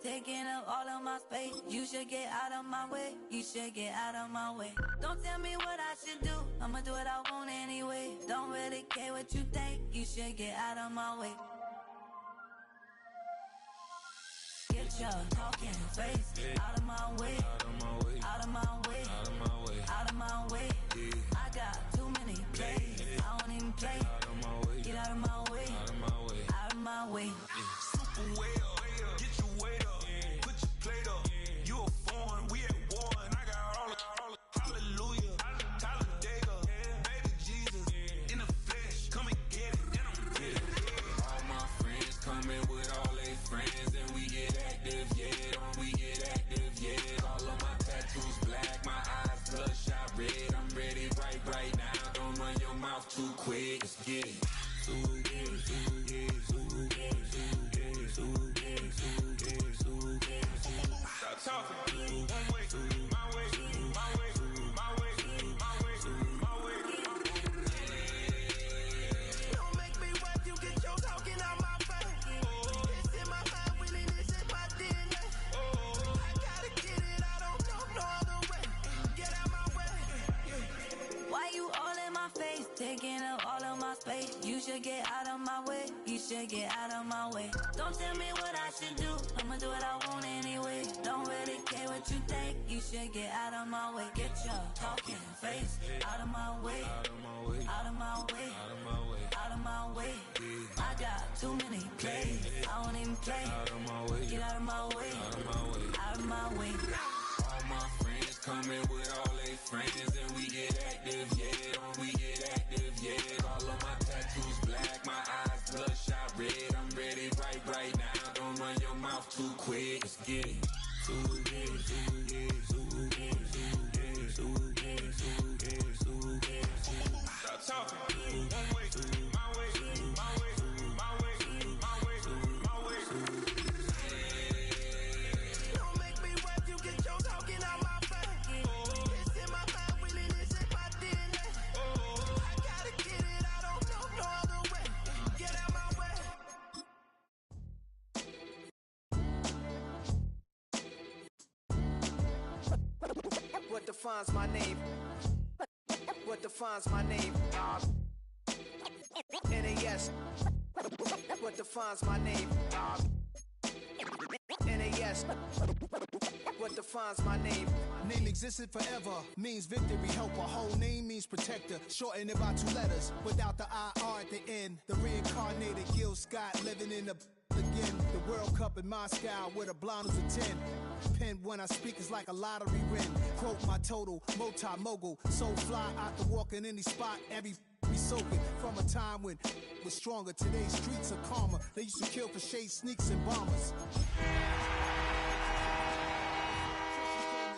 taking up all of my space. You should get out of my way. You should get out of my way. Don't tell me what I should do. I'ma do what I want anyway. Don't really care what you think. You should get out of my way. Get your talking face out of my way. Out of my way. Out of my way. Out of my way. I got too many plays. I don't even play. Get out of my way. Out of my way. Out of my way. Super way up. Get your weight up. Put your plate up. You a foreign. We at war. And I got all the hallelujah. Talladega. Baby Jesus. In the flesh. Come and get it. And I'm get it. All my friends coming with all their friends. And we get active. Yeah. We get active. Yeah. All of my tattoos black. My eyes bloodshot red. I'm ready right now. Don't run your mouth too quick. Let's get it. Stop talking. One way, my way, my way, my way, my way, my way. Don't make me wet, you get your talking out my face. It's in my mind, winning this in my DNA. I gotta get it, I don't know no other way. Get out my way. Why you all in my face, taking up all of my space? You should get out of my way. You should get out of my way. Don't tell me what I should do. I'ma do what I want anyway. Don't really care what you think. You should get out of my way. Get your talking face out of my way. Out of my way. Out of my way. Out of my way. Out of my way. I got too many plays. I don't even play. Out of my way. Get out of my way. Out of my way. Out of my way. All my friends coming with all their friends. And we get active, yeah. We get active, yeah. All of my tattoos black. My eyes bloodshot red. I'm ready right now. Don't run your mouth too quick. Let's get it. Stop talking. One way, my way, my way, my way, my way, my way. Don't make me wet, you get your talking out my face. It's in my mind, winning this in my DNA. I gotta get it, I don't know no other way. Get out my way. What defines my name? What defines my name? NAS. What defines my name? NAS. What defines my name? Name existed forever, means victory, helper. Whole name means protector, shorten it by 2 letters. Without the IR at the end, the reincarnated Gil Scott living in the again. The World Cup in Moscow with a blonde who's a 10. Pen when I speak is like a lottery win. Quote my total, multi-mogul. So fly out to walk in any spot, every be soaking. From a time when was stronger. Today's streets are calmer. They used to kill for shade sneaks and bombers.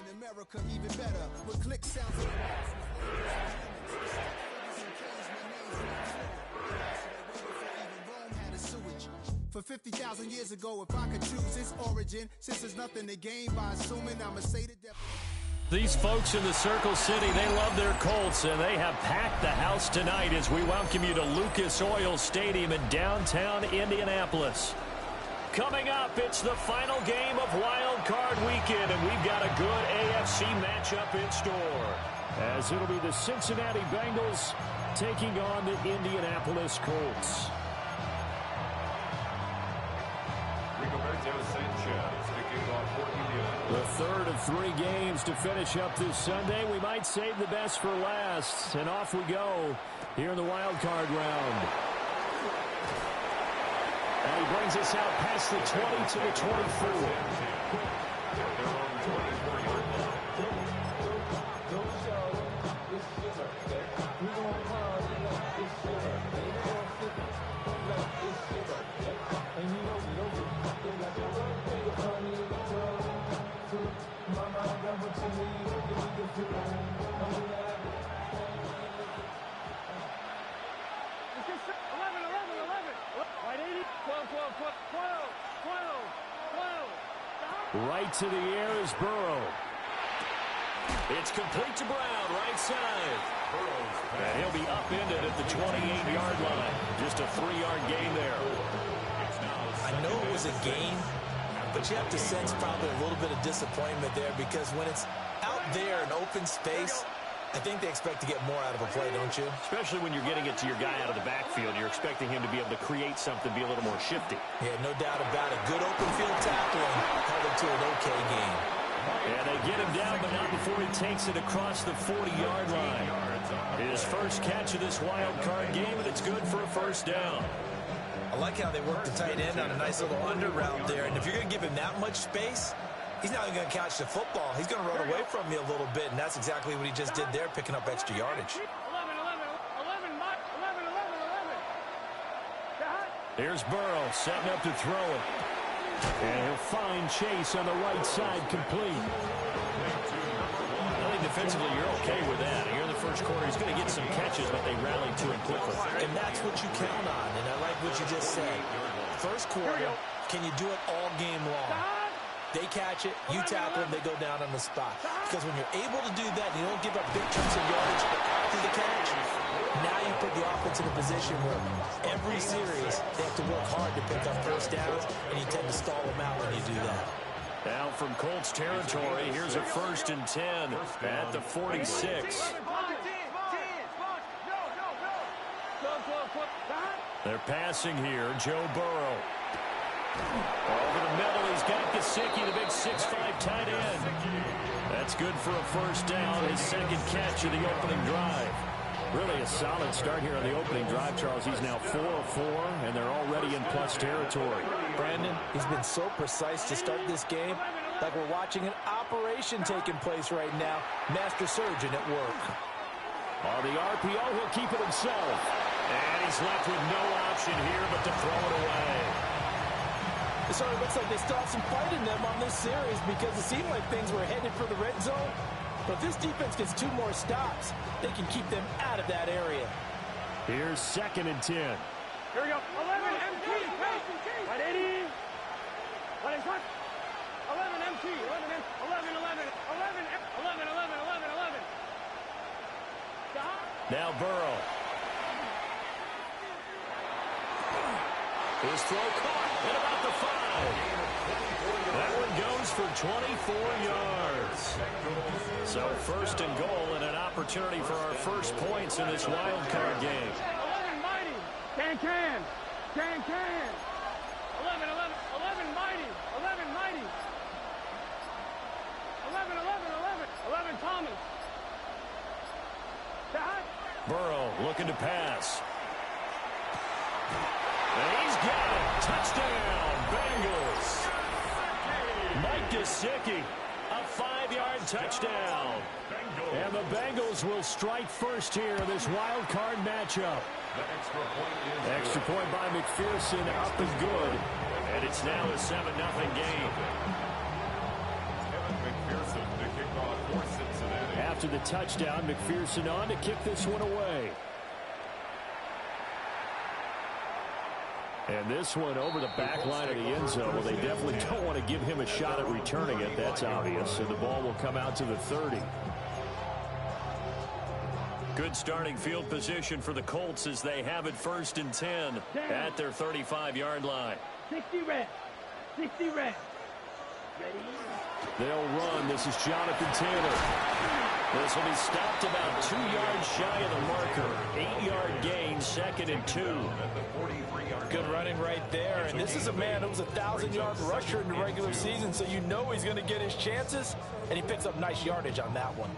In America even better. With click sounds and for 50,000 years ago, if I could choose its origin, since there's nothing to gain by assuming I'ma say the devil. These folks in the Circle City, they love their Colts, and they have packed the house tonight as we welcome you to Lucas Oil Stadium in downtown Indianapolis. Coming up, it's the final game of Wild Card Weekend, and we've got a good AFC matchup in store, as it'll be the Cincinnati Bengals taking on the Indianapolis Colts. The third of 3 games to finish up this Sunday. We might save the best for last. And off we go here in the wild card round. And he brings us out past the 20 to the 24. Right to the air is Burrow. It's complete to Brown, right side. And he'll be upended at the 28-yard line. Just a 3-yard gain there. I know it was a gain, But you have to sense probably a little bit of disappointment there, because when it's out there in open space, I think they expect to get more out of a play, don't you? Especially when you're getting it to your guy out of the backfield. You're expecting him to be able to create something, be a little more shifty. Yeah, no doubt about it. Good open field tackling held it to an okay game. And they get him down, but not before he takes it across the 40-yard line. His first catch of this wild card game, and it's good for a first down. I like how they work the tight end on a nice little under route there. And if you're going to give him that much space, he's not even going to catch the football. He's going to run away from you a little bit, and that's exactly what he just did there, picking up extra yardage. 11. Here's Burrow setting up to throw it. And he'll find Chase on the right side, complete. I think defensively you're okay with that. Here in the first quarter, he's going to get some catches, but they rallied to him quickly. And that's what you count on, and I like what you just said. First quarter, can you do it all game long? They catch it, you tackle them, they go down on the spot. Because when you're able to do that, and you don't give up big chunks of yardage after the catch, now you put the offense in a position where every series they have to work hard to pick up first downs, and you tend to stall them out when you do that. Now from Colts territory, here's a 1st and 10 at the 46. They're passing here, Joe Burrow. Over the middle, he's got Gesicki, the big 6'5" tight end. That's good for a first down, his second catch of the opening drive. Really a solid start here on the opening drive, Charles. He's now 4 of 4, and they're already in plus territory. Brandon, he's been so precise to start this game, like we're watching an operation taking place right now. Master surgeon at work. On the RPO, he'll keep it himself. And he's left with no option here but to throw it away. It sort of looks like they still have some fight in them on this series, because it seemed like things were headed for the red zone. But if this defense gets 2 more stops, they can keep them out of that area. Here's 2nd and 10. Here we go. 11 MT. What 80? What is what? 11 MT. 11. Stop. Now Burrow. His throw caught at about the 5. That one goes for 24 yards. So 1st and goal, and an opportunity for our first points in this wild card game. 11 mighty. Can. 11 mighty. 11 Thomas. Stop. Burrow looking to pass. And he's got it. Touchdown, Bengals. Mike Gesicki, a 5-yard touchdown. And the Bengals will strike first here in this wild card matchup. Extra point by McPherson, up and good. And it's now a 7-0 game. After the touchdown, McPherson on to kick this one away. And this one over the back line of the end zone. Well, they definitely don't want to give him a shot at returning it. That's obvious. So the ball will come out to the 30. Good starting field position for the Colts as they have it 1st and 10 at their 35-yard line. 60 red. Ready? They'll run. This is Jonathan Taylor. This will be stopped about 2 yards shy of the marker. 8-yard gain, 2nd and 2. Good running right there. And this is a man who was a 1,000-yard rusher in the regular season, so you know he's going to get his chances. And he picks up nice yardage on that one.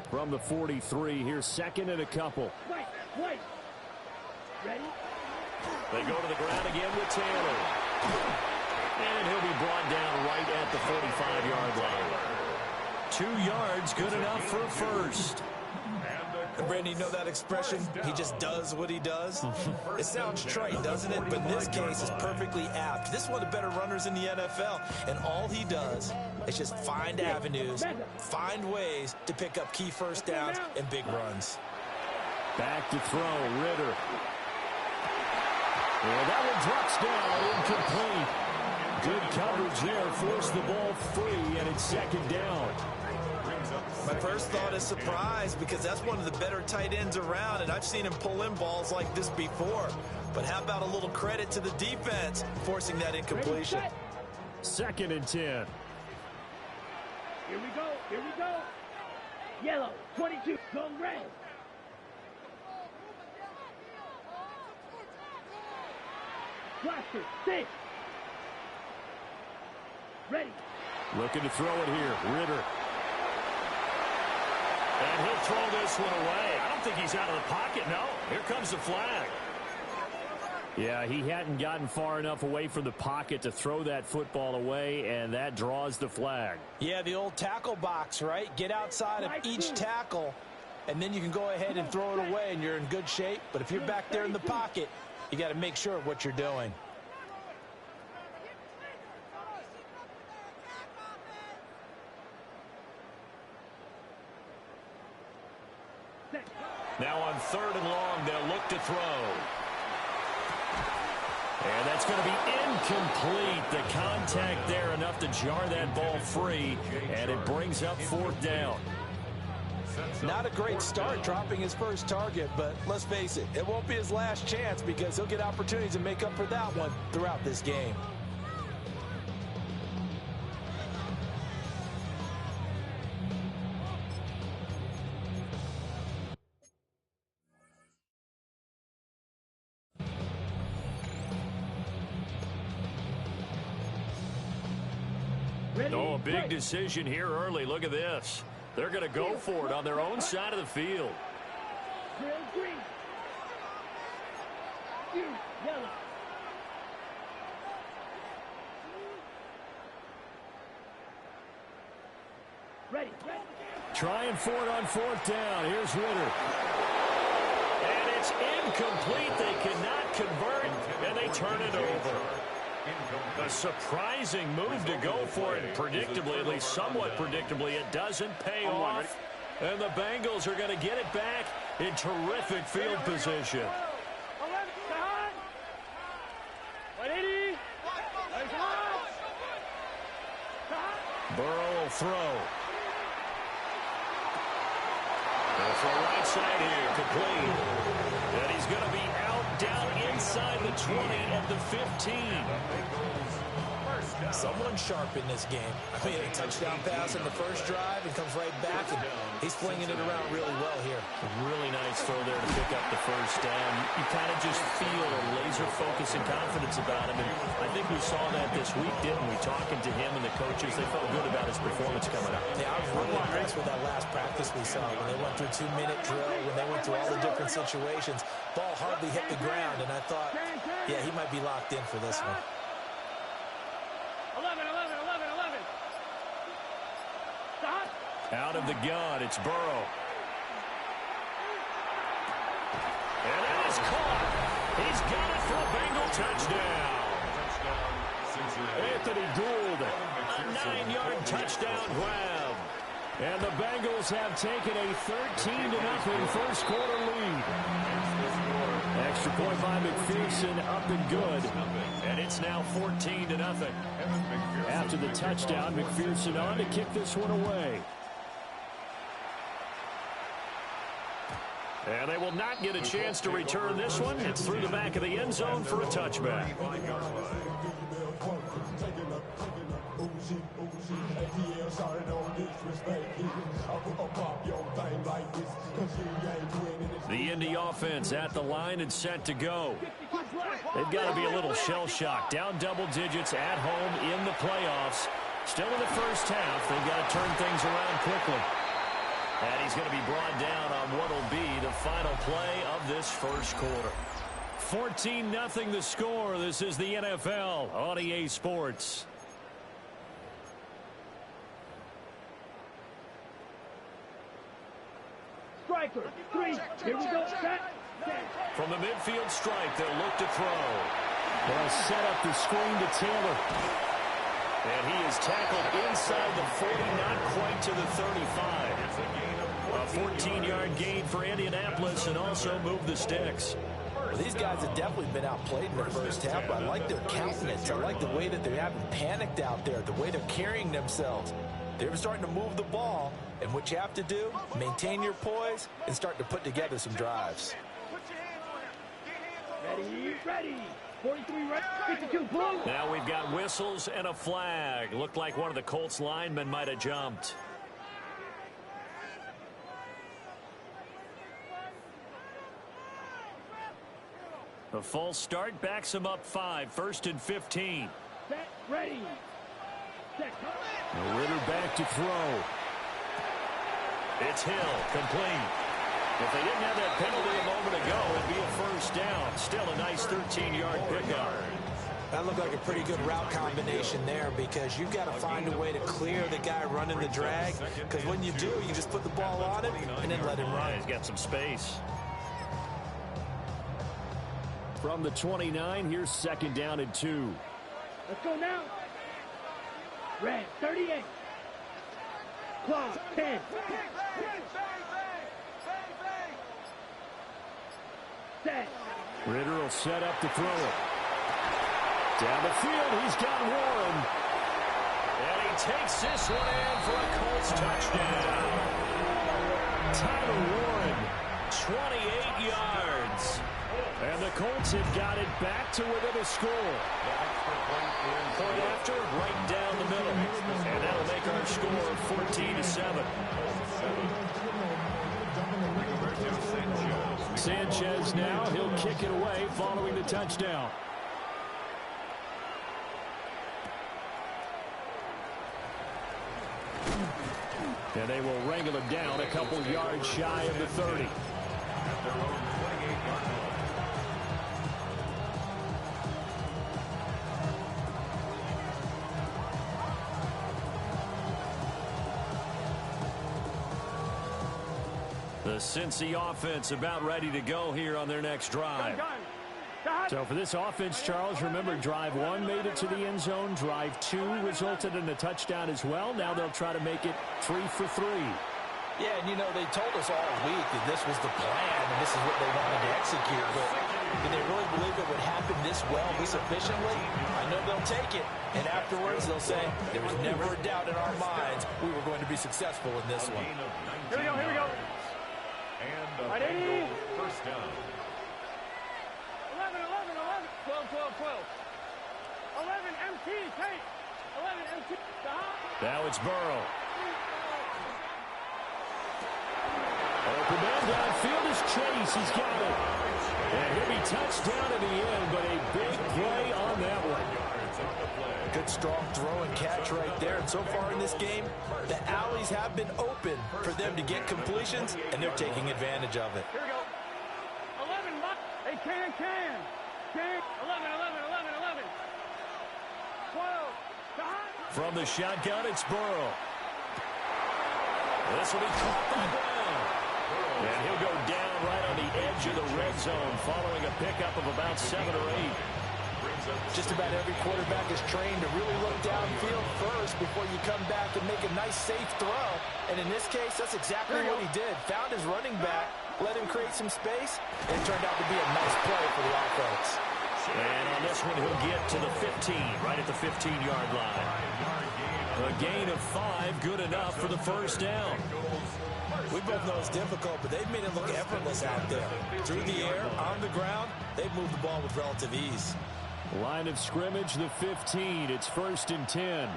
From the 43, here's 2nd and a couple. Wait. Ready? They go to the ground again with Taylor. And he'll be brought down right at the 45-yard line. 2 yards, good enough for a first. Brandon, you know that expression? He just does what he does? It sounds trite, doesn't it? But in this case, it's perfectly apt. This is one of the better runners in the NFL, and all he does is just find avenues, find ways to pick up key first downs and big runs. Back to throw, Ritter. Well, that one drops down, incomplete. Good coverage there, forced the ball free, and it's 2nd down. My first thought is surprise, because that's one of the better tight ends around, and I've seen him pull in balls like this before. But how about a little credit to the defense forcing that incompletion? 2nd and 10. Here we go. Here we go. Yellow, 22, go red. Blaster, 6. Ready. Looking to throw it here. Ritter. And he'll throw this one away. I don't think he's out of the pocket, no. Here comes the flag. Yeah, he hadn't gotten far enough away from the pocket to throw that football away, and that draws the flag. Yeah, the old tackle box, right? Get outside of each tackle, and then you can go ahead and throw it away, and you're in good shape. But if you're back there in the pocket, you got to make sure of what you're doing. Now on 3rd and long, they'll look to throw. And that's going to be incomplete. The contact there enough to jar that ball free, and it brings up 4th down. Not a great start dropping his first target, but let's face it, it won't be his last chance because he'll get opportunities to make up for that one throughout this game. Oh, a big decision here early. Look at this. They're going to go for it on their own side of the field. Green. Yellow. Ready. Trying for it on 4th down. Here's Ritter. And it's incomplete. They cannot convert, and they turn it over. A surprising move to go for it. Predictably, at least somewhat predictably, it doesn't pay off. And the Bengals are going to get it back in terrific field position. Burrow will throw. And for right side here, complete. And he's going to be out down inside the 20 at the 15. Someone sharp in this game. I mean, a touchdown pass in the first drive and comes right back, and he's flinging it around really well here. Really nice throw there to pick up the first down. You kind of just feel a laser focus and confidence about him, and I think we saw that this week, didn't we? Talking to him and the coaches, they felt good about his performance coming up. Yeah, I was really impressed with that last practice we saw when they went through 2-minute drill, when they went through all the different situations. Ball hardly hit the ground, and I thought, yeah, he might be locked in for this one. 11. Stop. Out of the gun, it's Burrow. And that is caught. He's got it for a Bengal touchdown. Anthony Gould, a 9-yard touchdown grab. And the Bengals have taken a 13-0 first quarter lead. Extra point by McPherson, up and good. And it's now 14-0. After the touchdown, McPherson on to kick this one away. And they will not get a chance to return this one. It's through the back of the end zone for a touchback. The Indy offense at the line and set to go. They've got to be a little shell-shocked. Down double digits at home in the playoffs. Still in the first half. They've got to turn things around quickly. And he's going to be brought down on what will be the final play of this first quarter. 14-0 the score. This is the NFL on EA Sports. Striker, 3. Here we go. Set. From the midfield strike, they'll look to throw. They'll set up the screen to Taylor. And he is tackled inside the 40, not quite to the 35. A 14-yard gain for Indianapolis and also move the sticks. Well, these guys have definitely been outplayed in the first half, but I like their countenance. I like the way that they haven't panicked out there, the way they're carrying themselves. They're starting to move the ball, and what you have to do, maintain your poise and start to put together some drives. Ready. 43 right, 52 blue. Now we've got whistles and a flag. Looked like one of the Colts linemen might have jumped. A false start backs him up 5. 1st and 15. Set, ready. Set. Ritter back to throw. It's Hill, complete. If they didn't have that penalty a moment ago, it'd be a first down. Still a nice 13-yard pickup. That looked like a pretty good route combination there, because you've got to find a way to clear the guy running the drag, because when you do, you just put the ball on him and then let him run. He's got some space. From the 29, here's 2nd down and 2. Let's go now. Red, 38. Clock, 10. Set. Ritter will set up to throw it. Down the field, he's got Warren. And he takes this one in for a Colts touchdown. Tyler Warren, 28 yards. And the Colts have got it back to within a score. Point after, right down the middle. And that'll make our score 14-7. Sanchez now, he'll kick it away following the touchdown. And they will wrangle him down a couple yards shy of the 30. The Cincy offense about ready to go here on their next drive. So for this offense, Charles, remember, drive 1 made it to the end zone. Drive 2 resulted in a touchdown as well. Now they'll try to make it 3 for 3. Yeah, and you know, they told us all week that this was the plan and this is what they wanted to execute. But did they really believe it would happen this well, this efficiently? I know they'll take it. And afterwards, they'll say, there was never a doubt in our minds we were going to be successful in this one. Here we go, here we go. And Right, 80. first down. 11, 11, 11. 12, 12, 12. 11, MT, take. 11, MT. Now it's Burrow. Open man downfield is Chase. He's got it. And he'll be touchdown in the end, but a big play on that one. Good strong throw and catch right there. And so far in this game, the alleys have been open for them to get completions, and they're taking advantage of it. Here we go. 11, they can. 11, 11, 11, 11. 12, From the shotgun, it's Burrow. This will be caught by Brown. And he'll go down right on the edge of the red zone following a pickup of about 7 or 8. Just about every quarterback is trained to really look downfield first before you come back and make a nice, safe throw. And in this case, that's exactly what he did. Found his running back, let him create some space, and it turned out to be a nice play for the offense. And on this one, he'll get to the 15, right at the 15-yard line. A gain of 5, good enough for the first down. We both know it's difficult, but they've made it look effortless out there. Through the air, on the ground, they've moved the ball with relative ease. Line of scrimmage, the 15. It's 1st and 10.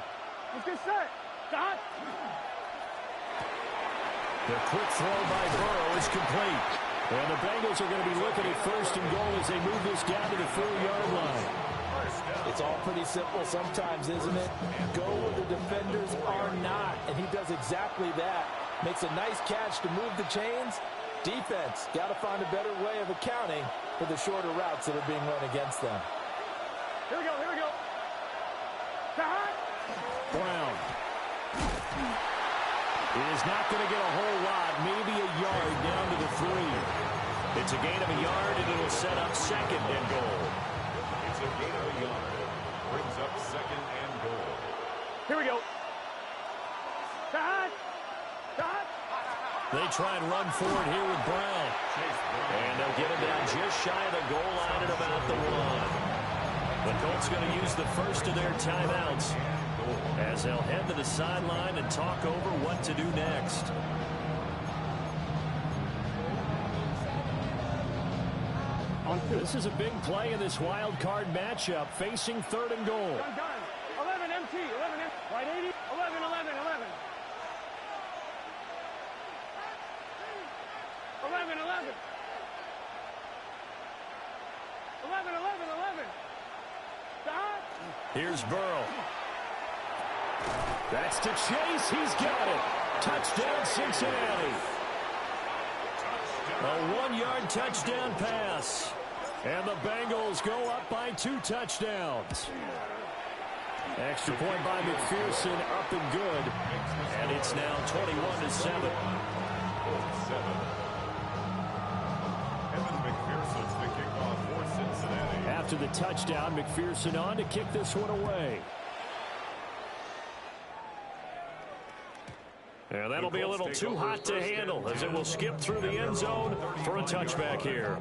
let's get set. Stop. The quick throw by Burrow is complete. And the Bengals are going to be looking at 1st and goal as they move this down to the 4-yard line. It's all pretty simple sometimes, isn't it? Go where the defenders are not, and he does exactly that. Makes a nice catch to move the chains. Defense, got to find a better way of accounting for the shorter routes that are being run against them. Here we go, here we go. Brown. It is not going to get a whole lot, maybe a yard down to the 3. It's a gain of a yard, and it'll set up 2nd and goal. It's a gain of a yard. Brings up 2nd and goal. Here we go. They try and run forward here with Brown. And they'll get him down just shy of the goal line at about the 1. The Colts going to use the first of their timeouts as they'll head to the sideline and talk over what to do next. On This is a big play in this wild card matchup, facing 3rd and goal. Done. 11 MT. 11 MT. Right 80. 11, 11, 11. 11, 11. 11, 11, 11. Stop. Here's Burrow. That's to Chase. He's got it. Touchdown, Cincinnati. A 1-yard touchdown pass. And the Bengals go up by 2 touchdowns. Extra point by McPherson, up and good. And it's now 21-7. Evan McPherson's the kickoff for Cincinnati. After the touchdown, McPherson on to kick this one away. And that'll be a little too hot to handle as it will skip through the end zone for a touchback here.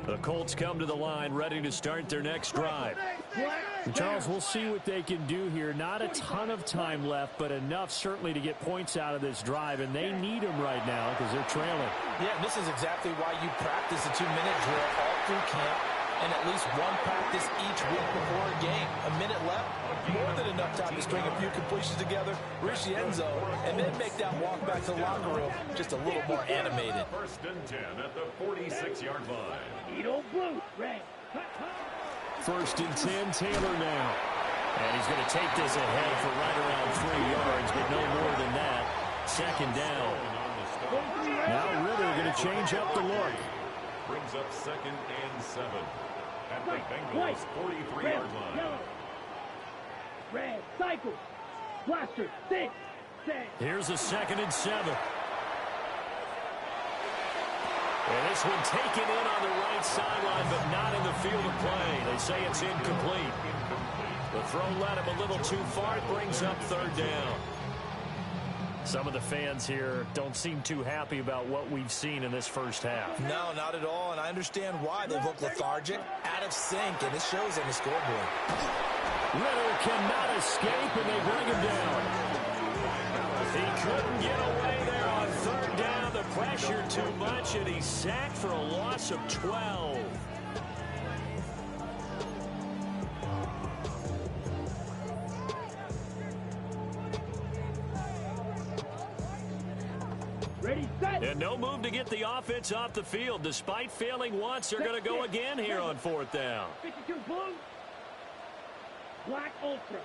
The Colts come to the line ready to start their next drive. And Charles, we'll see what they can do here. Not a ton of time left, but enough certainly to get points out of this drive, and they need them right now because they're trailing. Yeah, and this is exactly why you practice a 2-minute drill all through camp and at least one practice each week before a game. A minute left, more than enough time to string a few completions together, reach the end zone, and then make that walk back to the locker room just a little more animated. 1st and 10 at the 46-yard line. Edo blue. Red. 1st and 10, Taylor now. And he's going to take this ahead for right around 3 yards, but no more than that. 2nd down. Now Ritter going to change up the look. Brings up 2nd and 7 at the Bengals 43-yard line. Yellow. Red. Cycle. Blaster. 6. 6. Here's a 2nd and 7. And this one taken in on the right sideline, but not in the field of play. They say it's incomplete. The throw led him a little too far. It brings up 3rd down. Some of the fans here don't seem too happy about what we've seen in this first half. No, not at all, and I understand why. They look lethargic, out of sync, and it shows on the scoreboard. Ritter cannot escape, and they bring him down. He couldn't get away there on 3rd down. The pressure too much, and he's sacked for a loss of 12. Ready, set. And no move to get the offense off the field. Despite failing once, they're going to go again here on 4th down. 52 blue. Black Ultra.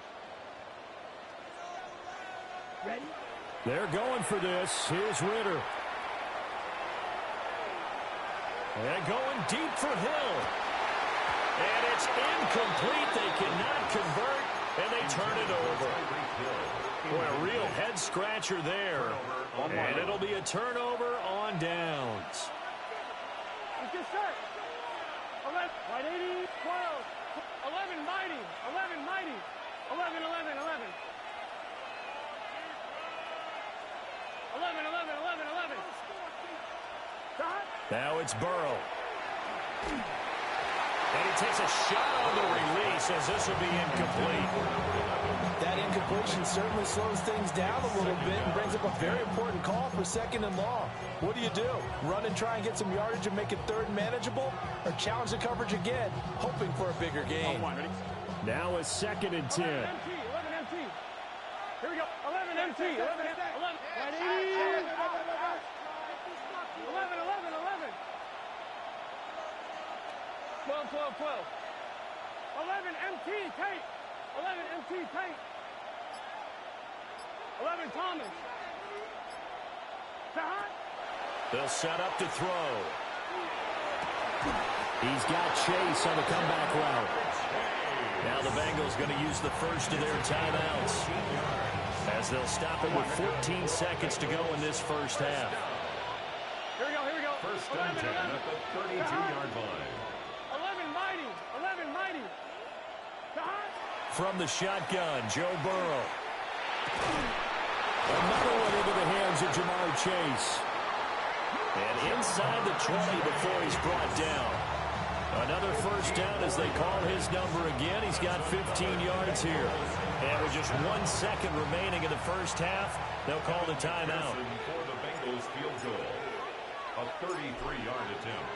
Ready? They're going for this. Here's Ritter. And going deep for Hill. And it's incomplete. They cannot convert, and they turn it over. Boy, a real head-scratcher there. And it'll be a turnover on downs. It's just set. 11, right 80, 12, 11, mighty, 11, mighty, 11, 11, 11. 11, 11, 11, 11. Stop. Now it's Burrow. And he takes a shot on the release as this will be incomplete. That incompletion certainly slows things down a little bit and brings up a very important call for 2nd and long. What do? Run and try and get some yardage and make it 3rd and manageable? Or challenge the coverage again, hoping for a bigger gain? Now it's 2nd and 10. 11 MT. Here we go. 11 MT. 11, 11. Right 80. 11, 11, 11. 12, 12, 12. 11 MT, Tate. 11 MT, Tate. 11 Thomas. Sahad. They'll set up to throw. He's got Chase on the comeback route. Now the Bengals going to use the first of their timeouts as they'll stop it with 14 seconds to go in this first half. Here we go, here we go. 1st and 10 at the 32-yard line. 11 mighty, 11 mighty. Sahad. From the shotgun, Joe Burrow. Another one into the hands of Jamar Chase. And inside the 20 before he's brought down. Another 1st down as they call his number again. He's got 15 yards here. And with just 1 second remaining in the first half, they'll call the timeout. For the Bengals field goal. A 33-yard attempt.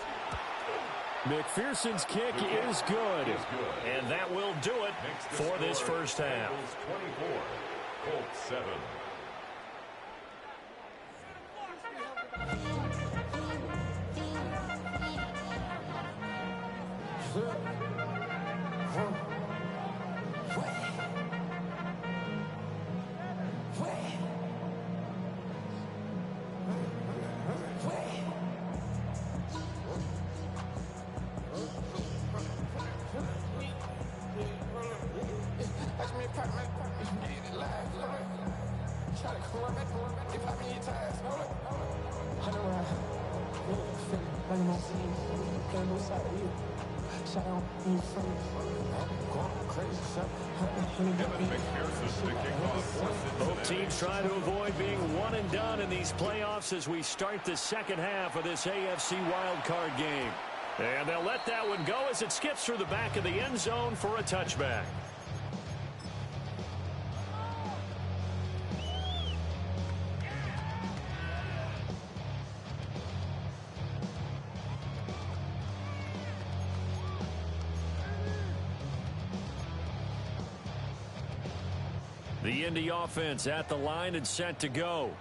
McPherson's kick is good. And that will do it for this first half. Bengals 24, Colts 7. Both teams try to avoid being one and done in these playoffs as we start the second half of this AFC wildcard game. And they'll let that one go as it skips through the back of the end zone for a touchback. The Indy offense at the line and set to go.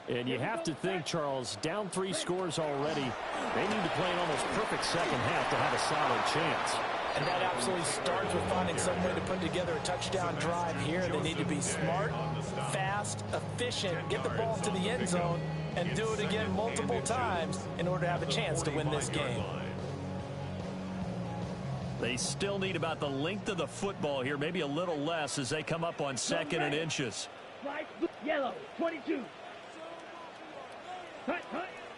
And you have to think, Charles, down 3 scores already. They need to play an almost perfect second half to have a solid chance. And that absolutely starts with finding some way to put together a touchdown drive here. They need to be smart, fast, efficient, get the ball to the end zone, and do it again multiple times in order to have a chance to win this game. They still need about the length of the football here, maybe a little less as they come up on 2nd and inches. Yellow, 22.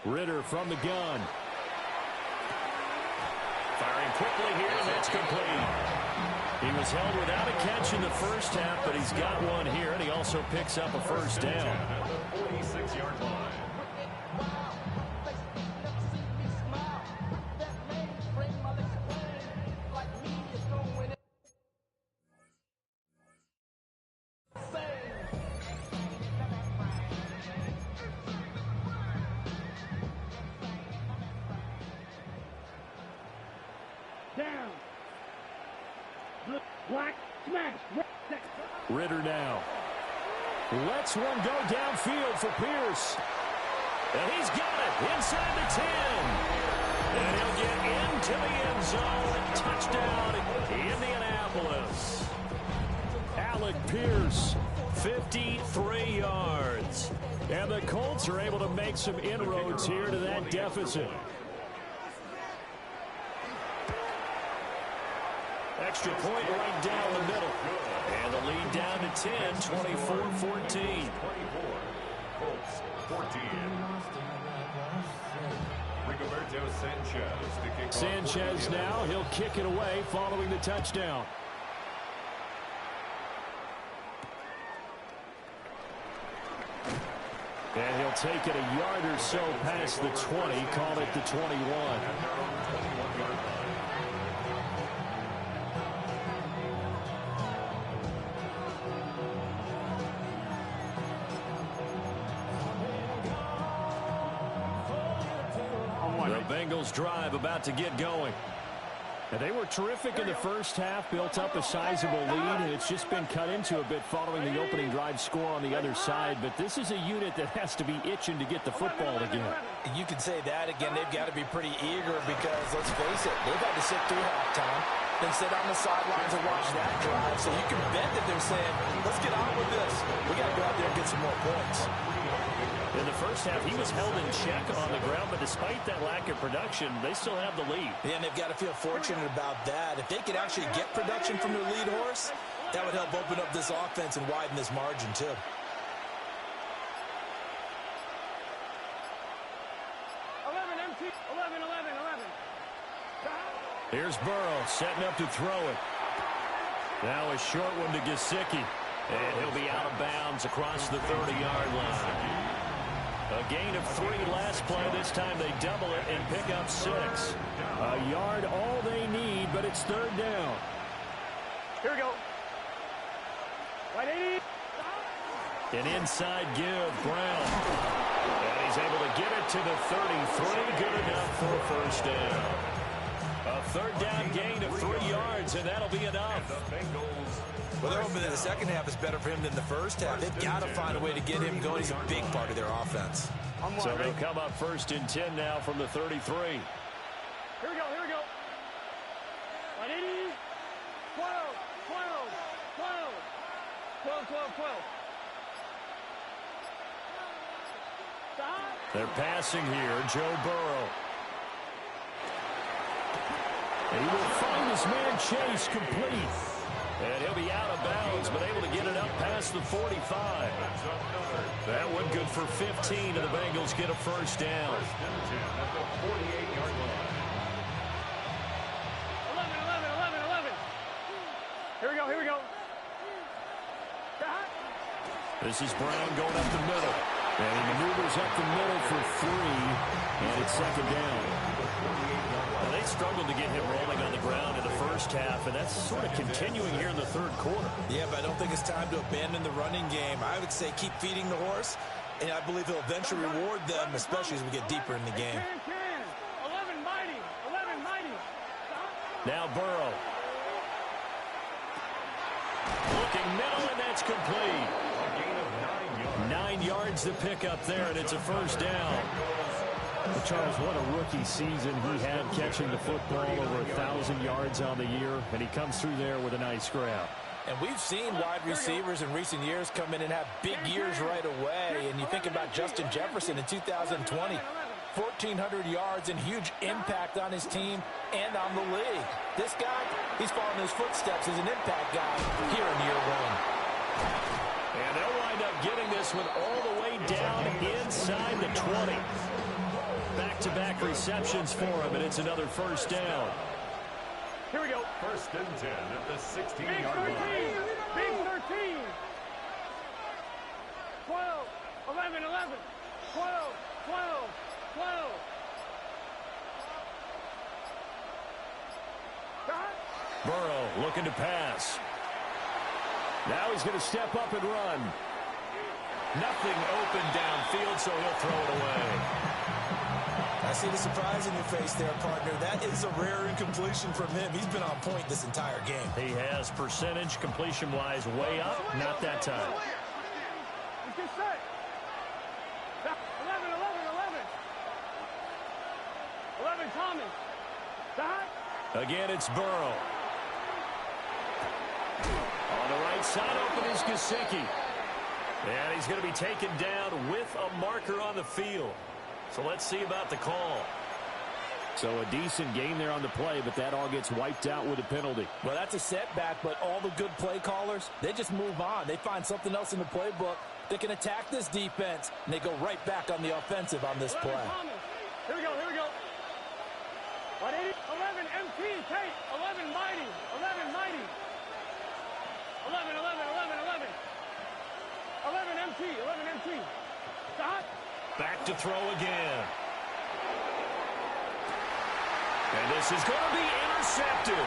Ritter from the gun. Firing quickly here, and that's complete. He was held without a catch in the first half, but he's got one here, and he also picks up a first down. 46-yard line. Down. Black smash. Ritter now. Lets one go downfield for Pierce. And he's got it inside the 10. And he'll get into the end zone. Touchdown, Indianapolis. Alec Pierce, 53 yards. And the Colts are able to make some inroads here to that deficit. Extra point right down the middle. And the lead down to 10, 24-14. Colts 14. Rigoberto Sanchez to kick off. Sanchez now, he'll kick it away following the touchdown. And he'll take it a yard or so past the 20, call it the 21. The Bengals drive about to get going. And they were terrific in the first half, built up a sizable lead, and it's just been cut into a bit following the opening drive score on the other side. But this is a unit that has to be itching to get the football again. You can say that again. They've got to be pretty eager because, let's face it, they've had to sit through halftime, then sit on the sidelines and watch that drive. So you can bet that they're saying, let's get on with this. We got to go out there and get some more points. In the first half, he was held in check on the ground, but despite that lack of production, they still have the lead. Yeah, and they've got to feel fortunate about that. If they could actually get production from their lead horse, that would help open up this offense and widen this margin, too. Here's Burrow setting up to throw it. Now a short one to Gesicki. And he'll be out of bounds across the 30-yard line. A gain of 3 last play. This time they double it and pick up 6. A yard all they need, but it's 3rd down. Here we go. Right 80. An inside give, Brown. And he's able to get it to the 33. Good enough for a first down. A third down gain of 3 yards, and that'll be enough. Well, they're hoping that the second half is better for him than the first half. They've got to find a way to get him going. He's a big part of their offense. So they'll come up 1st and 10 now from the 33. Here we go, here we go. 180, 12, 12, 12, 12, 12, 12. Stop. They're passing here, Joe Burrow. And he will find his man Chase complete. And he'll be out of bounds, but able to get it up past the 45. That one good for 15, and the Bengals get a first down. 11, 11, 11, 11. Here we go, here we go. This is Brown going up the middle. And he maneuvers up the middle for 3, and it's second down. Now, they struggled to get him rolling on the ground in the first half, and that's sort of continuing here in the third quarter. Yeah, but I don't think it's time to abandon the running game. I would say keep feeding the horse, and I believe he'll eventually reward them, especially as we get deeper in the game. 11 mighty, 11 mighty. Now Burrow. Looking middle, and that's complete. 9 yards to pick up there, and it's a first down. Well, Charles, what a rookie season he had catching the football, over 1,000 yards on the year, and he comes through there with a nice grab. And we've seen wide receivers in recent years come in and have big years right away. And you think about Justin Jefferson in 2020, 1,400 yards and huge impact on his team and on the league. This guy, he's following his footsteps as an impact guy here in year 1. And they'll wind up getting this one all the way down inside the 20. Back-to-back receptions for him, and it's another first down. Here we go. 1st and 10 at the 16-yard Big 13. line. Big 13. 12, 11, 11. 12, 12, 12. Burrow looking to pass. Now he's going to step up and run. Nothing open downfield, so he'll throw it away. I see the surprise in your face there, partner. That is a rare incompletion from him. He's been on point this entire game. He has percentage completion-wise way up. Not that time. Let's get set. 11, 11, 11. 11, Thomas. Stop. Again, it's Burrow. On the right side, open is Gesicki. And he's going to be taken down with a marker on the field. So let's see about the call. So a decent game there on the play, but that all gets wiped out with a penalty. Well, that's a setback, but all the good play callers, they just move on. They find something else in the playbook. They can attack this defense, and they go right back on the offensive on this play. Here we go, here we go. 180, 11, MT, Tate, 11, mighty, 11, mighty. 11, 11, 11, 11. 11 MT, 11 MT. Stop. Back to throw again. And this is going to be intercepted.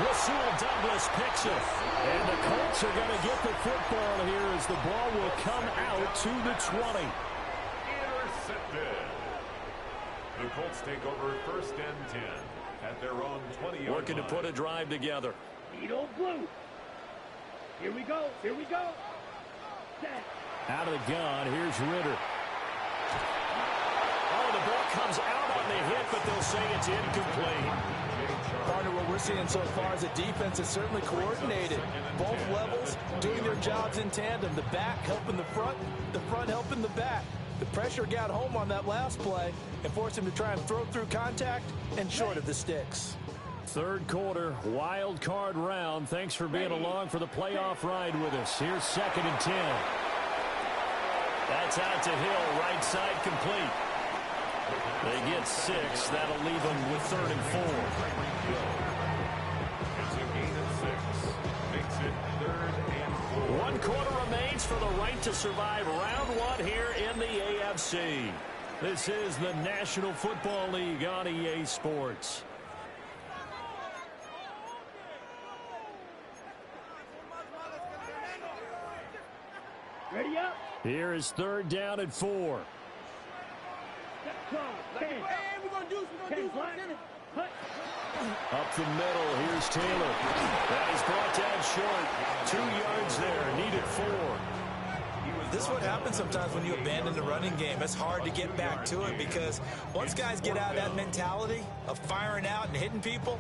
Rasul Douglas picks it. And the Colts are going to get the football here as the ball will come out to the 20. Intercepted. The Colts take over 1st and 10 at their own 20-yard line. Working to put a drive together. Edo blue. Here we go, here we go. Out of the gun, here's Ritter. Oh, the ball comes out on the hit, but they'll say it's incomplete. Partner, what we're seeing so far is the defense is certainly coordinated. Both levels doing their jobs in tandem. The back helping the front helping the back. The pressure got home on that last play and forced him to try and throw through contact and short of the sticks. Third quarter, wild card round. Thanks for being along for the playoff ride with us. Here's 2nd and 10. That's out to Hill, right side complete. They get 6. That'll leave them with 3rd and 4. It's a gain of 6. Makes it 3rd and 4. 1 quarter remains for the right to survive round 1 here in the AFC. This is the National Football League on EA Sports. Here is 3rd down and 4. Up the middle, here's Taylor. That is brought down short. 2 yards there, needed 4. This is what happens sometimes when you abandon the running game. It's hard to get back to it because once guys get out of that mentality of firing out and hitting people,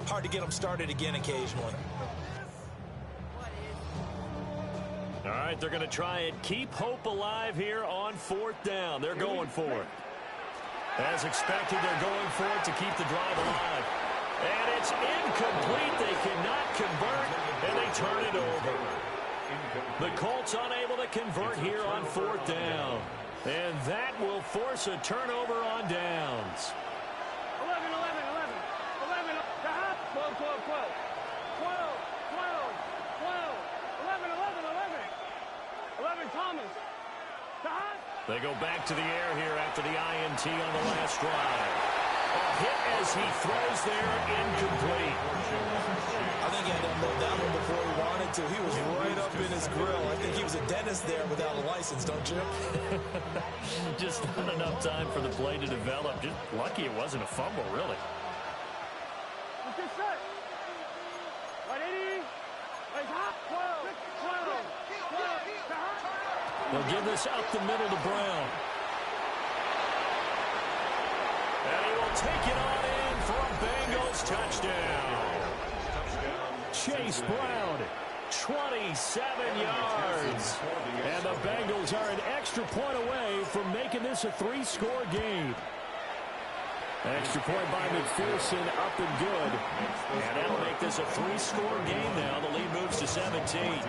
hard to get them started again occasionally. All right, they're going to try and keep hope alive here on 4th down. They're going for it. As expected, they're going for it to keep the drive alive. And it's incomplete. They cannot convert, and they turn it over. The Colts unable to convert here on 4th down. And that will force a turnover on downs. 11, 12, 11, Thomas. They go back to the air here after the INT on the last drive. A hit as he throws there, incomplete. I think he had to unload that one before he wanted to. He was right up in his grill. I think he was a dentist there without a license, don't you? Just not enough time for the play to develop. Just lucky it wasn't a fumble, really. They'll give this up the middle to Brown. And he will take it on in for a Bengals touchdown. Chase Brown, 27 yards. And the Bengals are an extra point away from making this a 3-score game. Extra point by McPherson, up and good. And that'll make this a 3-score game now. The lead moves to 17.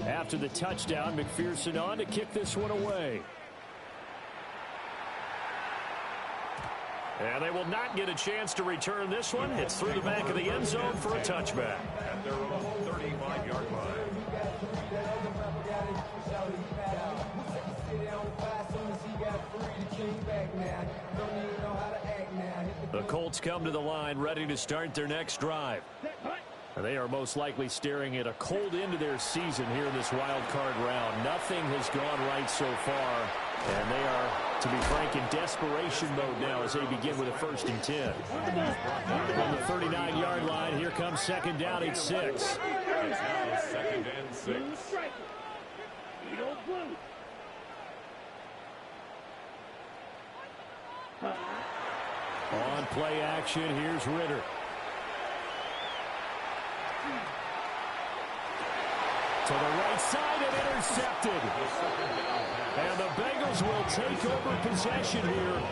After the touchdown, McPherson on to kick this one away. And they will not get a chance to return this one. It's through the back of the end zone for a touchback. At their own 35-yard line. The Colts come to the line ready to start their next drive. They are most likely staring at a cold end to their season here in this wild card round. Nothing has gone right so far, and they are, to be frank, in desperation mode now as they begin with a 1st and 10. On the 39-yard line, here comes 2nd down at 6. It's now 2nd and 6. On play action, here's Ritter. To the right side and intercepted. And the Bengals will take over possession here.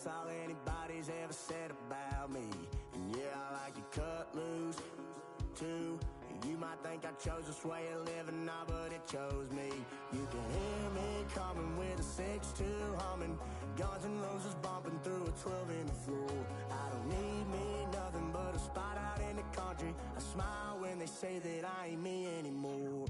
All anybody's ever said about me. And yeah, I like to cut loose too. You might think I chose this way of living now, but it chose me. You can hear me coming with a 6-2 humming, Guns N' Roses bumping through a 12 in the floor. I don't need me nothing but a spot out in the country. I smile when they say that I ain't me anymore.